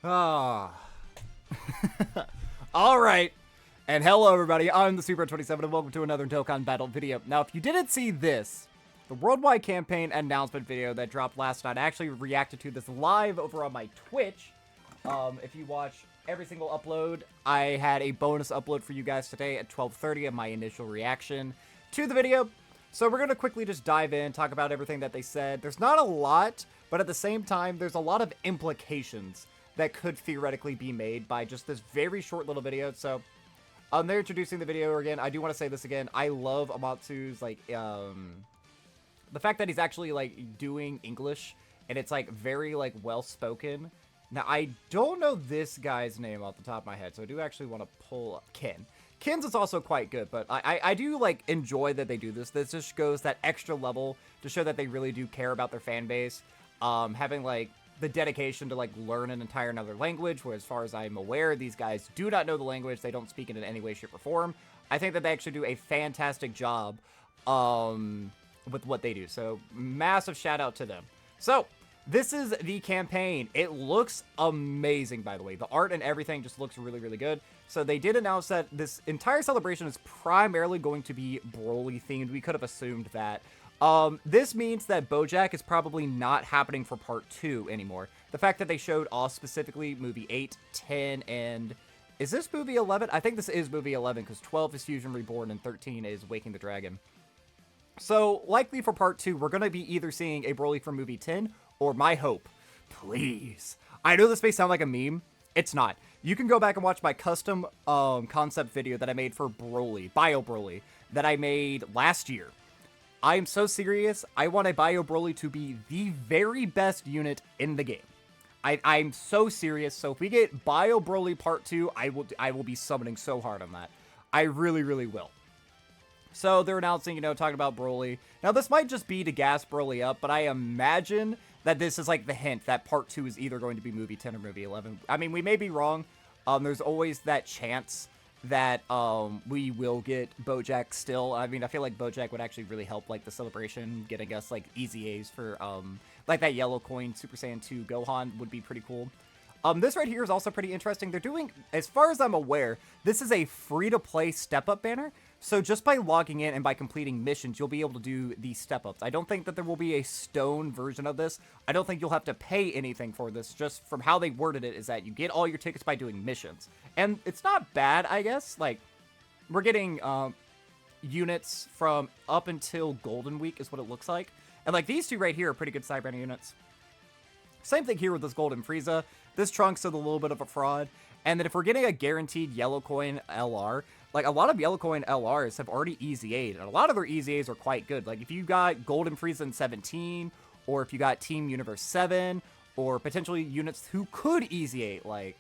Ah. Alright. And hello everybody, I'm the Super27 and welcome to another Dokkan Battle video. Now if you didn't see this, the worldwide campaign announcement video that dropped last night, I actually reacted to this live over on my Twitch. If you watch every single upload, I had a bonus upload for you guys today at 12:30 of my initial reaction to the video. So we're going to quickly just dive in, talk about everything that they said. There's not a lot, but at the same time, there's a lot of implications that could theoretically be made by just this very short little video. So they're introducing the video again. I do want to say this again. I love Amatsu's, like, the fact that he's actually, like, doing English, and it's, like, very, like, well-spoken. Now, I don't know this guy's name off the top of my head, so I do actually want to pull up Ken. Ken's is also quite good, but I do, like, enjoy that they do this. This just goes that extra level to show that they really do care about their fan base. Having, like, the dedication to, like, learn an entire another language, where as far as I'm aware, these guys do not know the language. They don't speak it in any way, shape, or form. I think that they actually do a fantastic job with what they do. So, massive shout out to them. So, this is the campaign. It looks amazing, by the way. The art and everything just looks really, really good. So they did announce that this entire celebration is primarily going to be Broly themed. We could have assumed that. This means that BoJack is probably not happening for part 2 anymore. The fact that they showed off specifically movie 8, 10, and... Is this movie 11? I think this is movie 11, because 12 is Fusion Reborn and 13 is Waking the Dragon. So, likely for part 2, we're going to be either seeing a Broly from movie 10, or my hope. Please. I know this may sound like a meme. It's not. You can go back and watch my custom concept video that I made for Broly, Bio Broly, that I made last year. I am so serious. I want a Bio Broly to be the very best unit in the game. I'm so serious. So if we get Bio Broly Part 2, I will be summoning so hard on that. I really, really will. So they're announcing, you know, talking about Broly. Now this might just be to gas Broly up, but I imagine that this is like the hint that part 2 is either going to be movie 10 or movie 11. I mean, we may be wrong. There's always that chance that we will get BoJack still. I mean, I feel like BoJack would actually really help, like, the celebration, getting us, like, easy A's for, like, that yellow coin Super Saiyan 2 Gohan would be pretty cool. This right here is also pretty interesting. They're doing, as far as I'm aware, this is a free-to-play step-up banner. So just by logging in and by completing missions, you'll be able to do these step-ups. I don't think that there will be a stone version of this. I don't think you'll have to pay anything for this. Just from how they worded it is that you get all your tickets by doing missions. And it's not bad, I guess. Like, we're getting units from up until Golden Week is what it looks like. And, like, these two right here are pretty good side banner units. Same thing here with this Golden Frieza. This Trunks is a little bit of a fraud. And then if we're getting a guaranteed yellow coin LR, like, a lot of yellow coin LRs have already easy A'd, and a lot of their easy A's are quite good. Like, if you got Golden Frieza in 17, or if you got Team Universe 7, or potentially units who could easy A, like,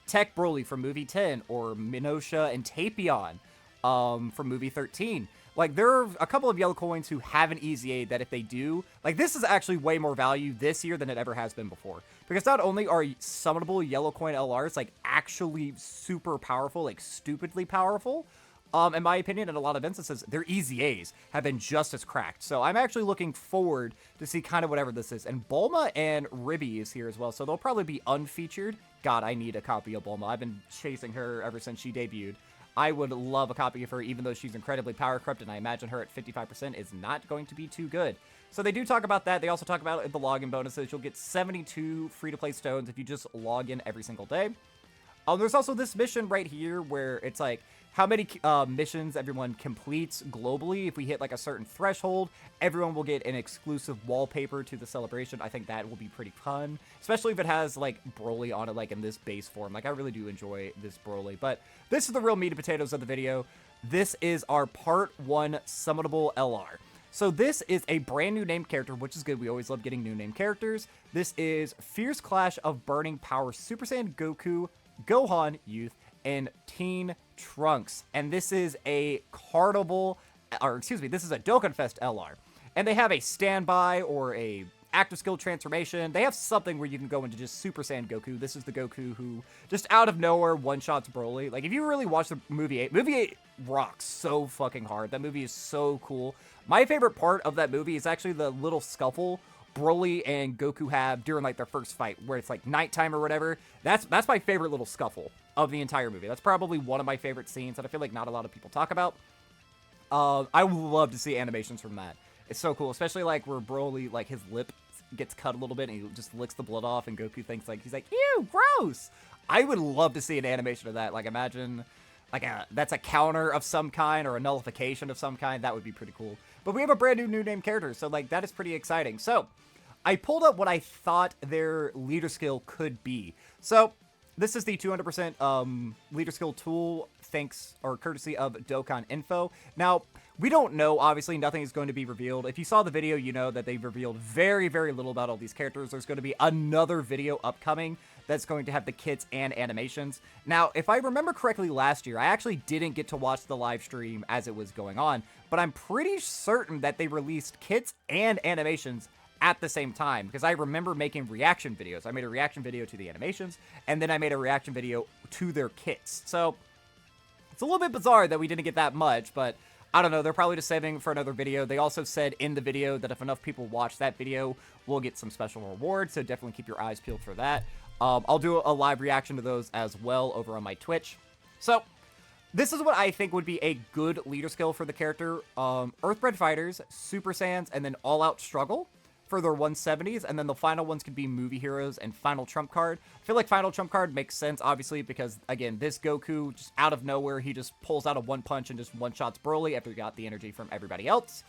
Tech Broly from movie 10, or Minosha and Tapion from movie 13. Like, there are a couple of yellow coins who have an easy A that if they do, like, this is actually way more value this year than it ever has been before. Because not only are summonable yellow coin LRs, like, actually super powerful, like, stupidly powerful, in my opinion, in a lot of instances, their easy A's have been just as cracked. So I'm actually looking forward to see kind of whatever this is. And Bulma and Ribby is here as well, so they'll probably be unfeatured. God, I need a copy of Bulma. I've been chasing her ever since she debuted. I would love a copy of her, even though she's incredibly power corrupt, and I imagine her at 55% is not going to be too good. So they do talk about that. They also talk about the login bonuses. You'll get 72 free-to-play stones if you just log in every single day. There's also this mission right here where it's like how many missions everyone completes globally. If we hit like a certain threshold, everyone will get an exclusive wallpaper to the celebration. I think that will be pretty fun, especially if it has like Broly on it, like in this base form. Like, I really do enjoy this Broly, but this is the real meat and potatoes of the video. This is our part 1 summonable LR. So this is a brand new named character, which is good. We always love getting new named characters. This is Fierce Clash of Burning Power Super Saiyan Goku, Gohan Youth, and Teen Trunks. And this is a Carnival, or excuse me, this is a Dokkan Fest LR. And they have a standby or a active skill transformation. They have something where you can go into just Super Saiyan Goku. This is the Goku who just out of nowhere one-shots Broly. Like, if you really watch the movie 8 rocks so fucking hard. That movie is so cool. My favorite part of that movie is actually the little scuffle Broly and Goku have during like their first fight, where it's like nighttime or whatever. That's my favorite little scuffle of the entire movie. That's probably one of my favorite scenes that I feel like not a lot of people talk about. I would love to see animations from that. It's so cool, especially like where Broly, like his lip gets cut a little bit and he just licks the blood off, and Goku thinks like, he's like, ew, gross. I would love to see an animation of that. Like, imagine like that's a counter of some kind or a nullification of some kind. That would be pretty cool. But we have a brand new name character, so like that is pretty exciting. So I pulled up what I thought their leader skill could be. So this is the 200% leader skill tool, thanks or courtesy of Dokkan Info. Now, we don't know, obviously, nothing is going to be revealed. If you saw the video, you know that they've revealed very, very little about all these characters. There's going to be another video upcoming that's going to have the kits and animations. Now, if I remember correctly last year, I actually didn't get to watch the live stream as it was going on, but I'm pretty certain that they released kits and animations at the same time, because I remember making reaction videos. I made a reaction video to the animations, and then I made a reaction video to their kits. So it's a little bit bizarre that we didn't get that much, but I don't know. They're probably just saving for another video. They also said in the video that if enough people watch that video, we'll get some special rewards, so definitely keep your eyes peeled for that. I'll do a live reaction to those as well over on my Twitch. So this is what I think would be a good leader skill for the character. Earthbred Fighters, Super Saiyans, and then All Out Struggle for their 170s, and then the final ones could be Movie Heroes and Final Trump Card. I feel like Final Trump Card makes sense, obviously, because, again, this Goku, just out of nowhere, he just pulls out a one punch and just one-shots Broly after he got the energy from everybody else.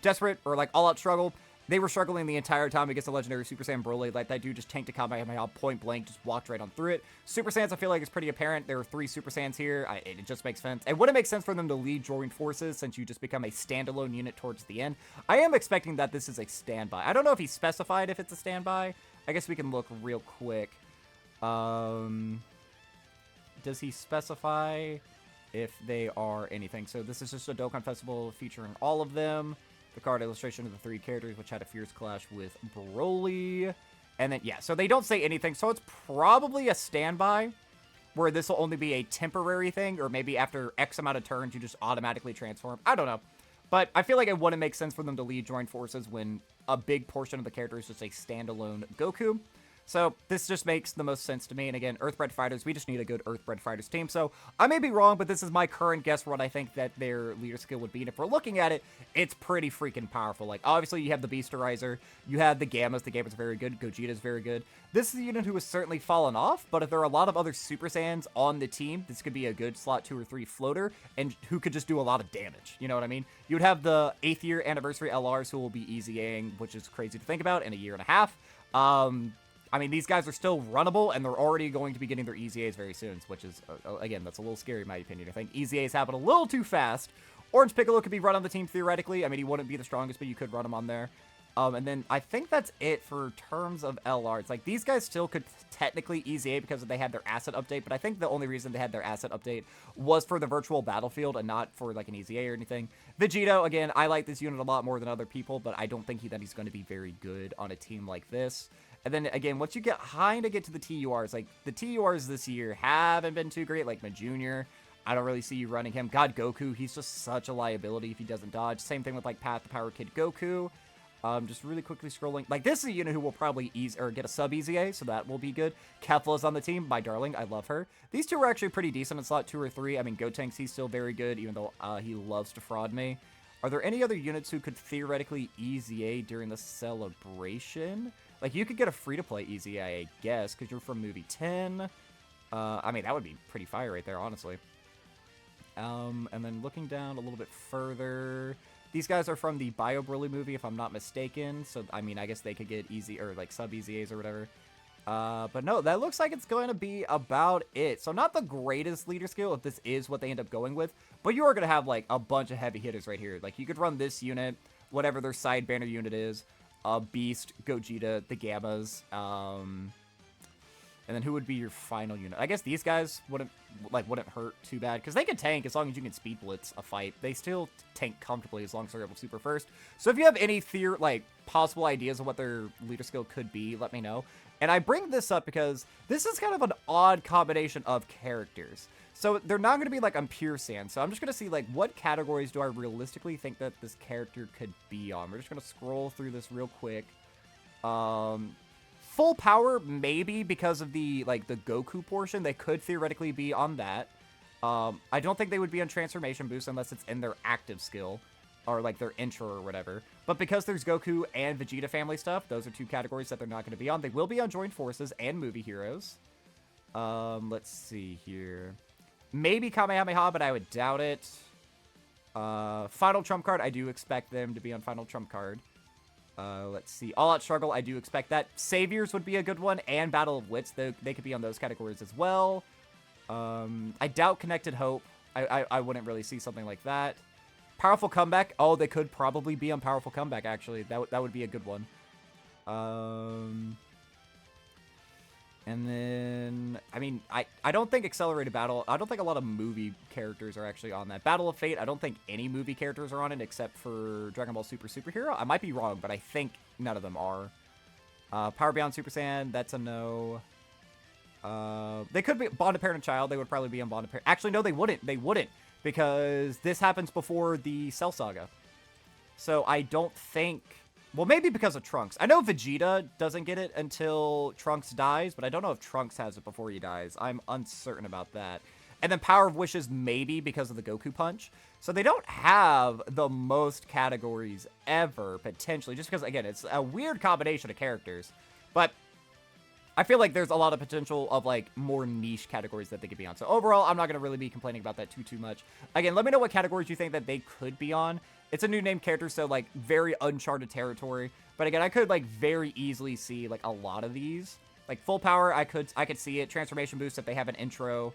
Desperate, or like All Out Struggle, they were struggling the entire time against the legendary Super Saiyan Broly. Like, that dude just tanked a Kamehameha point blank, just walked right on through it. Super Saiyans, I feel like it's pretty apparent. There are 3 Super Saiyans here. It just makes sense. It wouldn't make sense for them to lead joint forces since you just become a standalone unit towards the end. I am expecting that this is a standby. I don't know if he specified if it's a standby. I guess we can look real quick. Does he specify if they are anything? So this is just a Dokkan Festival featuring all of them. The card illustration of the 3 characters, which had a fierce clash with Broly. And then, yeah, so they don't say anything. So it's probably a standby, where this will only be a temporary thing, or maybe after X amount of turns, you just automatically transform. I don't know. But I feel like it wouldn't make sense for them to lead joint forces when a big portion of the character is just a standalone Goku. So this just makes the most sense to me. And again, Earthbred Fighters, we just need a good Earthbred Fighters team. So I may be wrong, but this is my current guess for what I think that their leader skill would be. And if we're looking at it, it's pretty freaking powerful. Like, obviously, you have the Beasterizer. You have the Gammas. The Gammas are very good. Gogeta's very good. This is a unit who has certainly fallen off, but if there are a lot of other Super Saiyans on the team, this could be a good slot 2 or 3 floater, and who could just do a lot of damage. You know what I mean? You would have the 8th year anniversary LRs who will be easying, which is crazy to think about, in a year and a half. I mean, these guys are still runnable, and they're already going to be getting their Easy A's very soon, which is, again, that's a little scary in my opinion. I think Easy A's happen a little too fast. Orange Piccolo could be run on the team theoretically. I mean, he wouldn't be the strongest, but you could run him on there. And then I think that's it for terms of LRs. Like, these guys still could technically Easy A because they had their asset update, but I think the only reason they had their asset update was for the virtual battlefield and not for, like, an Easy A or anything. Vegito, again, I like this unit a lot more than other people, but I don't think that he's going to be very good on a team like this. And then, again, once you kind of get to the TURs, like, the TURs this year haven't been too great. Like, my Junior, I don't really see you running him. God Goku, he's just such a liability if he doesn't dodge. Same thing with, like, Path the Power Kid Goku. Just really quickly scrolling. Like, this is a unit who will probably get a sub-Easy A, so that will be good. Kefla's on the team. My darling, I love her. These two are actually pretty decent in slot 2 or 3. I mean, Gotenks, he's still very good, even though he loves to fraud me. Are there any other units who could theoretically Easy A during the celebration? Like, you could get a free-to-play Easy A, I guess, because you're from movie 10. I mean, that would be pretty fire right there, honestly. And then looking down a little bit further, these guys are from the Bio Broly movie, if I'm not mistaken. So, I mean, I guess they could get easy, or like sub-Easy A's or whatever. But no, that looks like it's going to be about it. So not the greatest leader skill if this is what they end up going with, but you are going to have like a bunch of heavy hitters right here. Like, you could run this unit, whatever their side banner unit is, Beast, Gogeta, the Gammas, and then who would be your final unit? I guess these guys wouldn't hurt too bad, because they can tank as long as you can speed blitz a fight. They still tank comfortably as long as they're able to super first. So if you have any possible ideas of what their leader skill could be, let me know. And I bring this up because this is kind of an odd combination of characters. So they're not going to be like on Pure Sand. So I'm just going to see like what categories do I realistically think that this character could be on. We're just going to scroll through this real quick. Full power, maybe because of the, like, the Goku portion. They could theoretically be on that. I don't think they would be on Transformation Boost unless it's in their active skill, or, like, their intro or whatever. But because there's Goku and Vegeta family stuff, those are two categories that they're not going to be on. They will be on Joint Forces and Movie Heroes. Let's see here. Maybe Kamehameha, but I would doubt it. Final Trump Card, I do expect them to be on Final Trump Card. Let's see. All Out Struggle, I do expect that. Saviors would be a good one, and Battle of Wits, they could be on those categories as well. I doubt Connected Hope. I wouldn't really see something like that. Powerful Comeback, oh, they could probably be on Powerful Comeback, actually. That would be a good one. And then, I mean, I don't think Accelerated Battle, I don't think a lot of movie characters are actually on that. Battle of Fate, I don't think any movie characters are on it except for Dragon Ball Super Superhero. I might be wrong, but I think none of them are. Power Beyond Super Saiyan, that's a no. They could be Bond of Parent and Child. They would probably be on Bond of Parent. Actually, no, they wouldn't. They wouldn't, because this happens before the Cell Saga. So I don't think... Well, maybe because of Trunks. I know Vegeta doesn't get it until Trunks dies, but I don't know if Trunks has it before he dies. I'm uncertain about that. And then Power of Wishes, maybe because of the Goku Punch. So they don't have the most categories ever, potentially, just because, again, it's a weird combination of characters. But I feel like there's a lot of potential of, like, more niche categories that they could be on. So overall, I'm not going to really be complaining about that too much. Again, let me know what categories you think that they could be on. It's a new name character, so, like, very uncharted territory. But again, I could, like, very easily see, like, a lot of these. Like, Full Power, I could see it. Transformation Boost if they have an intro.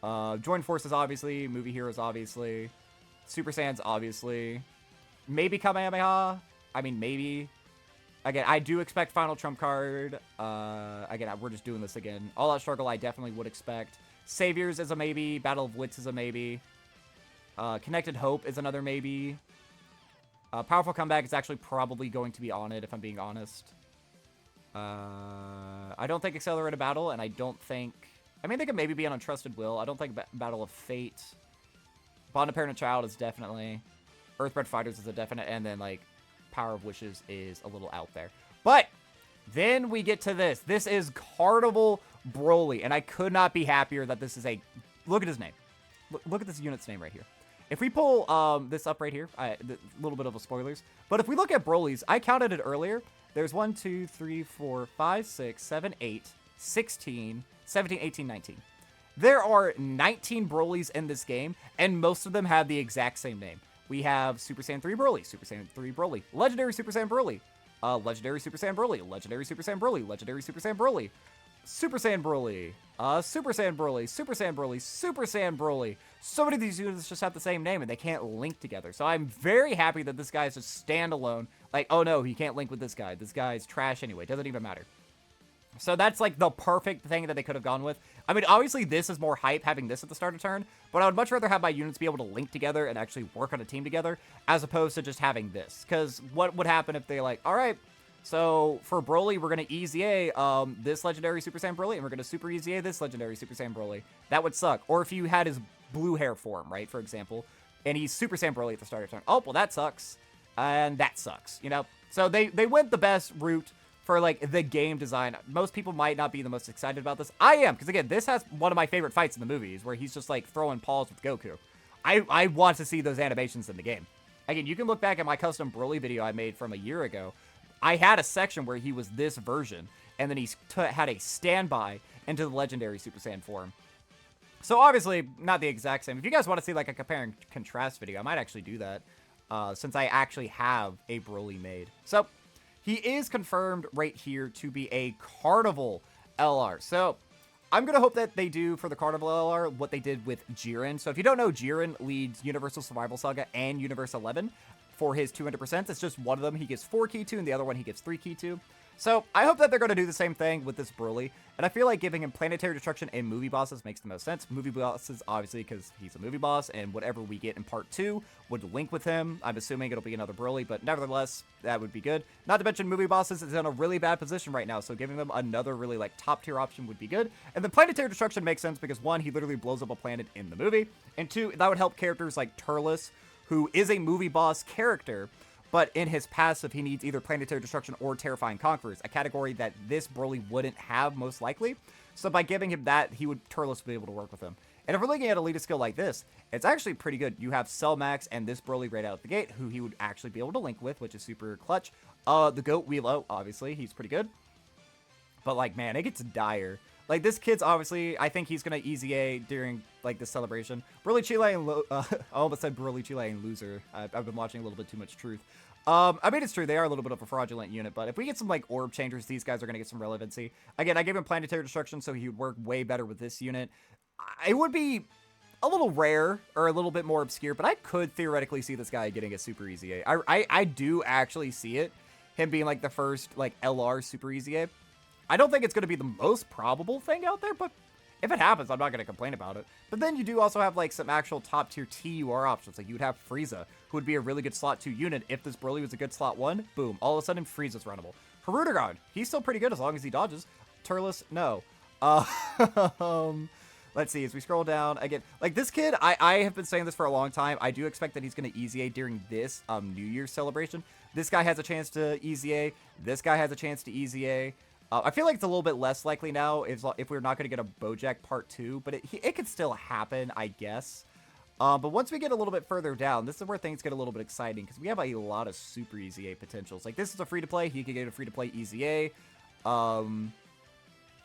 Joint Forces, obviously. Movie Heroes, obviously. Super Saiyans, obviously. Maybe Kamehameha. I mean, maybe. Again, I do expect Final Trump Card. Again, we're just doing this again. All Out Struggle, I definitely would expect. Saviors is a maybe. Battle of Wits is a maybe. Connected Hope is another maybe. Powerful Comeback is actually probably going to be on it, if I'm being honest. I don't think Accelerated Battle, and I don't think... I mean, they could maybe be on Untrusted Will. I don't think Battle of Fate. Bond of Parent and Child is definitely. Earthbred Fighters is a definite, and then, like, Power of Wishes is a little out there. But then we get to this. This is Carnival Broly, and I could not be happier that this is a... Look at his name. Look at this unit's name right here. If we pull this up right here, a little bit of a spoilers, but if we look at Broly's, I counted it earlier. There's 1, 2, 3, 4, 5, 6, 7, 8, 16, 17, 18, 19. There are 19 Brolys in this game, and most of them have the exact same name. We have Super Saiyan 3 Broly, Super Saiyan 3 Broly, Legendary Super Saiyan Broly, Legendary Super Saiyan Broly, Legendary Super Saiyan Broly, Legendary Super Saiyan Broly, Super Saiyan Broly, Super Saiyan Broly, Super Saiyan Broly, Super Saiyan Broly. So many of these units just have the same name, and they can't link together. So I'm very happy that this guy is just standalone. Like, oh no, he can't link with this guy. This guy's trash anyway. Doesn't even matter. So that's, like, the perfect thing that they could have gone with. I mean, obviously, this is more hype, having this at the start of turn, but I would much rather have my units be able to link together and actually work on a team together, as opposed to just having this. Because what would happen if they, like, alright, so for Broly, we're going to EZA this Legendary Super Saiyan Broly, and we're going to Super EZA this Legendary Super Saiyan Broly. That would suck. Or if you had his blue hair form, right, for example, and he's Super Saiyan Broly at the start of turn. Oh, well, that sucks. And that sucks, you know? So they went the best route for, like, the game design. Most people might not be the most excited about this. I am, because, again, this has one of my favorite fights in the movies, where he's just, like, throwing paws with Goku. I want to see those animations in the game. Again, you can look back at my custom Broly video I made from a year ago. I had a section where he was this version, and then he had a standby into the Legendary Super Saiyan form. So, obviously, not the exact same. If you guys want to see, like, a compare and contrast video, I might actually do that, since I actually have a Broly made. So, he is confirmed right here to be a Carnival LR. So, I'm going to hope that they do for the Carnival LR what they did with Jiren. So, if you don't know, Jiren leads Universal Survival Saga and Universe 11 for his 200%. It's just one of them he gives 4 key to, and the other one he gives 3 key to. So, I hope that they're going to do the same thing with this Broly, and I feel like giving him Planetary Destruction and Movie Bosses makes the most sense. Movie Bosses, obviously, because he's a Movie Boss, and whatever we get in Part 2 would link with him. I'm assuming it'll be another Broly, but nevertheless, that would be good. Not to mention, Movie Bosses is in a really bad position right now, so giving them another really, like, top-tier option would be good. And then Planetary Destruction makes sense because, 1, he literally blows up a planet in the movie, and 2, that would help characters like Turles, who is a Movie Boss character, But in his passive, he needs either Planetary Destruction or Terrifying Conquerors, a category that this Broly wouldn't have most likely. So by giving him that, he would Turles be able to work with him. And if we're looking at a leader skill like this, it's actually pretty good. You have Cell Max and this Broly right out the gate, who he would actually be able to link with, which is super clutch. The GOAT Wheelo, obviously, he's pretty good. But, like, man, it gets dire. Like, this kid's obviously, I think he's going to easy A during, like, this celebration. Broly Chile and, I almost said Broly Chile and Loser. I've been watching a little bit too much Truth. I mean, it's true, they are a little bit of a fraudulent unit, but if we get some, like, orb changers, these guys are going to get some relevancy. Again, I gave him Planetary Destruction, so he would work way better with this unit. It would be a little rare, or a little bit more obscure, but I could theoretically see this guy getting a super easy A. I do actually see it, him being, like, the first, like, LR super easy A. I don't think it's going to be the most probable thing out there, but if it happens, I'm not going to complain about it. But then you do also have, like, some actual top-tier TUR options. Like, you'd have Frieza, who would be a really good slot 2 unit. If this Broly was a good slot 1, boom, all of a sudden, Frieza's runnable. Hirudegarn, he's still pretty good as long as he dodges. Turles, no. Let's see, as we scroll down, again, like, this kid, I have been saying this for a long time. I do expect that he's going to easy A during this New Year's celebration. This guy has a chance to easy A. This guy has a chance to easy A. I feel like it's a little bit less likely now if we're not going to get a Bojack Part 2, but it could still happen, I guess. But once we get a little bit further down, this is where things get a little bit exciting, because we have a lot of super easy A potentials. Like, this is a free-to-play. He could get a free-to-play easy A. But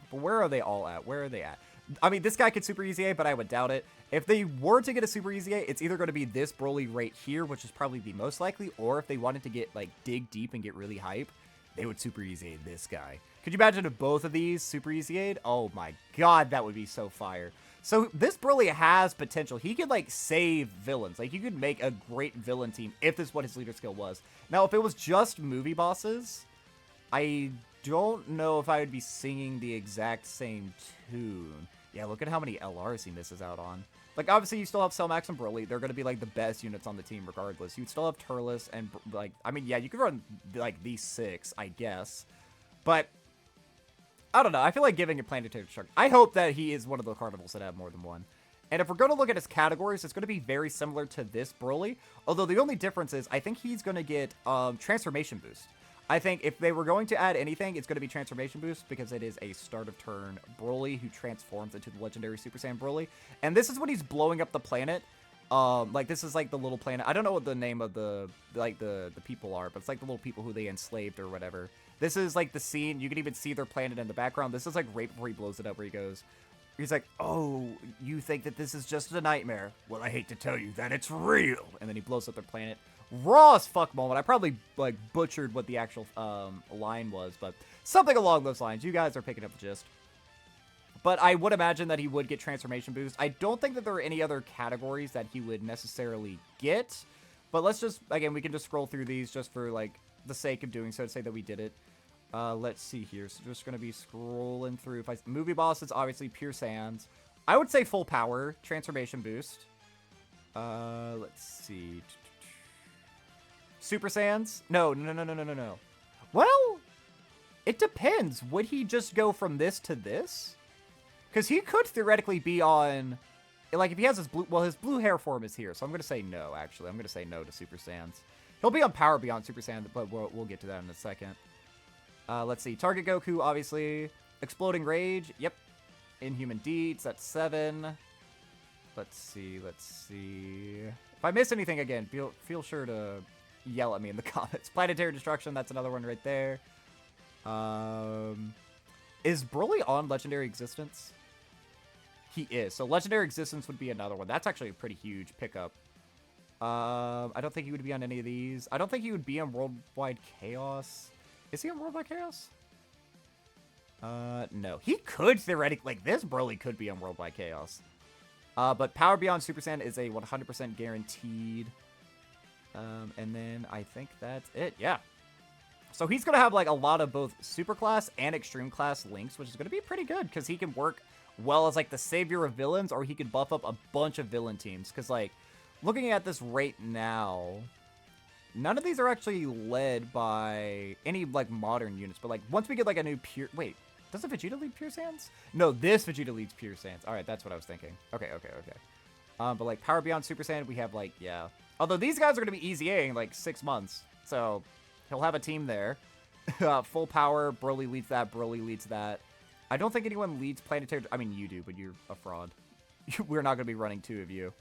where are they all at? Where are they at? I mean, this guy could super easy A, but I would doubt it. If they were to get a super easy A, it's either going to be this Broly right here, which is probably the most likely, or if they wanted to get, like, dig deep and get really hype, they would super easy A this guy. Could you imagine if both of these super easy A'd? Oh my god, that would be so fire. So this Broly has potential. He could, like, save villains. Like, you could make a great villain team if this is what his leader skill was. Now, if it was just movie bosses, I don't know if I would be singing the exact same tune. Yeah, look at how many LRs he misses out on. Like, obviously, you still have Cell Max and Broly. They're going to be, like, the best units on the team regardless. You'd still have Turles and, like, I mean, yeah, you could run, like, these 6, I guess. But I don't know. I feel like giving a Planetary Destruction. I hope that he is one of the Carnivals that have more than one. And if we're going to look at his categories, it's going to be very similar to this Broly. Although the only difference is I think he's going to get Transformation Boost. I think if they were going to add anything, it's going to be Transformation Boost, because it is a start of turn Broly who transforms into the legendary Super Saiyan Broly. And this is when he's blowing up the planet. Like, this is like the little planet. I don't know what the name of the people are, but it's like the little people who they enslaved or whatever. This is like the scene. You can even see their planet in the background. This is like right before he blows it up, where he goes, he's like, "Oh, you think that this is just a nightmare? Well, I hate to tell you that it's real." And then he blows up their planet. Raw as fuck moment. I probably, like, butchered what the actual line was, but something along those lines. You guys are picking up the gist. But I would imagine that he would get Transformation Boost. I don't think that there are any other categories that he would necessarily get. But let's just, again, we can just scroll through these just for, like, the sake of doing so, to say that we did it. Let's see here. So just going to be scrolling through. If movie bosses, obviously, Pure Sans. I would say Full Power, Transformation Boost. Let's see. Super Saiyans? No. Well, it depends. Would he just go from this to this? Because he could theoretically be on, like, if he has his blue, well, his blue hair form is here, so I'm going to say no, actually. I'm going to say no to Super Saiyans. He'll be on Power Beyond Super Saiyan, but we'll get to that in a second. Let's see. Target Goku, obviously. Exploding Rage. Yep. Inhuman Deeds. That's 7. Let's see. If I miss anything, again, feel sure to yell at me in the comments. Planetary Destruction. That's another one right there. Is Broly on Legendary Existence? He is. So Legendary Existence would be another one. That's actually a pretty huge pickup. I don't think he would be on any of these. I don't think he would be on Worldwide Chaos. Is he on Worldwide Chaos? No. He could theoretically, like, this Broly could be on Worldwide Chaos. But Power Beyond Super Saiyan is a 100% guaranteed. And then I think that's it. Yeah. So he's going to have, like, a lot of both Super Class and Extreme Class links, which is going to be pretty good, because he can work well as, like, the savior of villains, or he could buff up a bunch of villain teams. Because, like, looking at this right now, none of these are actually led by any, like, modern units. But, like, once we get, like, a new pure... Wait, doesn't Vegeta lead Pure Sans? No, this Vegeta leads Pure Sans. All right, that's what I was thinking. Okay. But, like, Power Beyond Super Saiyan, we have, like, yeah. Although these guys are going to be easy-A in, like, 6 months. So he'll have a team there. Full power, Broly leads that, Broly leads that. I don't think anyone leads planetary... I mean, you do, but you're a fraud. We're not going to be running 2 of you.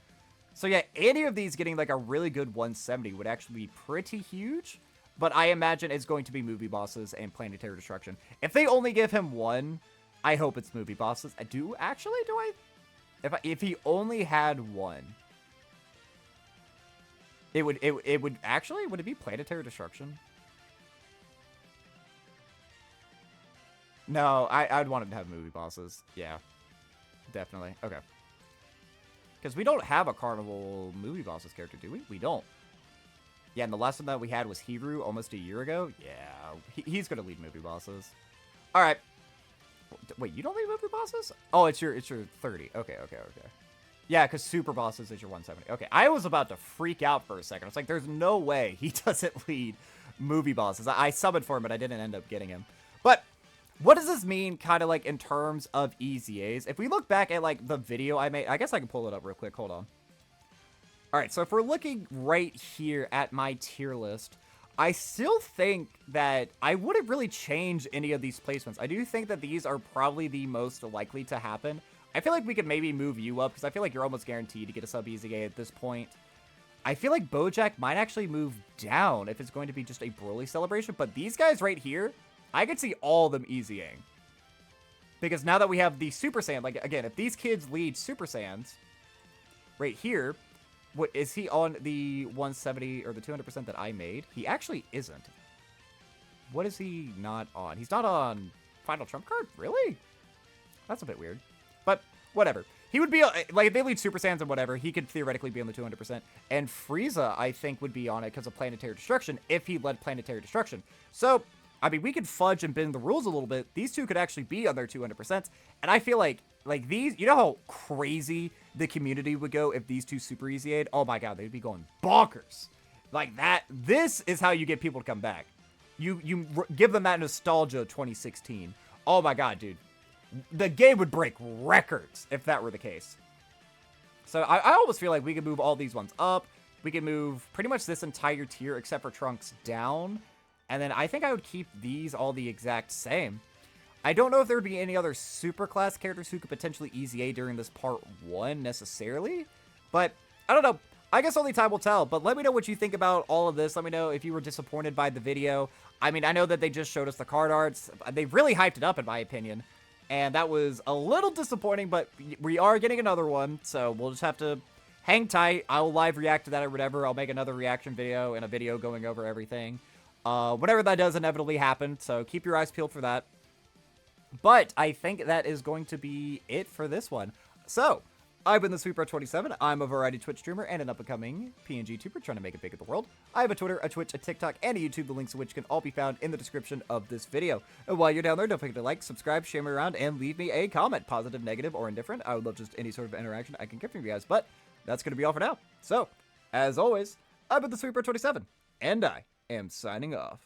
So yeah, any of these getting like a really good 170 would actually be pretty huge. But I imagine it's going to be movie bosses and planetary destruction. If they only give him 1, I hope it's movie bosses. Do I? If he only had 1, it would actually, would it be planetary destruction? No, I'd want him to have movie bosses. Yeah, definitely. Okay. Because we don't have a Carnival movie bosses character, do we? We don't. Yeah, and the last one that we had was Hiru almost a year ago. Yeah, he's going to lead movie bosses. All right. Wait, you don't lead movie bosses? Oh, it's your 30. Okay. Yeah, because super bosses is your 170. Okay, I was about to freak out for a second. It's like, there's no way he doesn't lead movie bosses. I summoned for him, but I didn't end up getting him. But what does this mean kind of like in terms of EZAs? If we look back at like the video I made, I guess I can pull it up real quick. Hold on. All right, so if we're looking right here at my tier list, I still think that I wouldn't really change any of these placements. I do think that these are probably the most likely to happen. I feel like we could maybe move you up because I feel like you're almost guaranteed to get a sub EZA at this point. I feel like Bojack might actually move down if it's going to be just a Broly celebration, but these guys right here, I could see all of them EZAing. Because now that we have the Super Saiyan, like, again, if these kids lead Super Saiyans right here, what is he on the 170 or the 200% that I made? He actually isn't. What is he not on? He's not on Final Trump Card? Really? That's a bit weird. But whatever. He would be, like, if they lead Super Saiyans and whatever, he could theoretically be on the 200%. And Frieza, I think, would be on it because of Planetary Destruction if he led Planetary Destruction. So, I mean, we could fudge and bend the rules a little bit. These two could actually be on their 200%. And I feel like these, you know how crazy the community would go if these two super EZA'd? Oh my god, they'd be going bonkers. Like that, this is how you get people to come back. You give them that nostalgia of 2016. Oh my god, dude. The game would break records if that were the case. So I almost feel like we could move all these ones up. We could move pretty much this entire tier except for Trunks down. And then I think I would keep these all the exact same. I don't know if there would be any other super class characters who could potentially EZA during this part 1 necessarily. But I don't know. I guess only time will tell. But let me know what you think about all of this. Let me know if you were disappointed by the video. I mean, I know that they just showed us the card arts. They really hyped it up in my opinion. And that was a little disappointing, but we are getting another one. So we'll just have to hang tight. I'll live react to that or whatever. I'll make another reaction video and a video going over everything. Whenever that does inevitably happen. So keep your eyes peeled for that. But I think that is going to be it for this one. So, I've been the SweetBro27. I'm a variety Twitch streamer and an up-and-coming PNG tuber trying to make it big in the world. I have a Twitter, a Twitch, a TikTok, and a YouTube, the links of which can all be found in the description of this video. And while you're down there, don't forget to like, subscribe, share me around, and leave me a comment, positive, negative, or indifferent. I would love just any sort of interaction I can get from you guys. But that's going to be all for now. So, as always, I've been the SweetBro27, and I am signing off.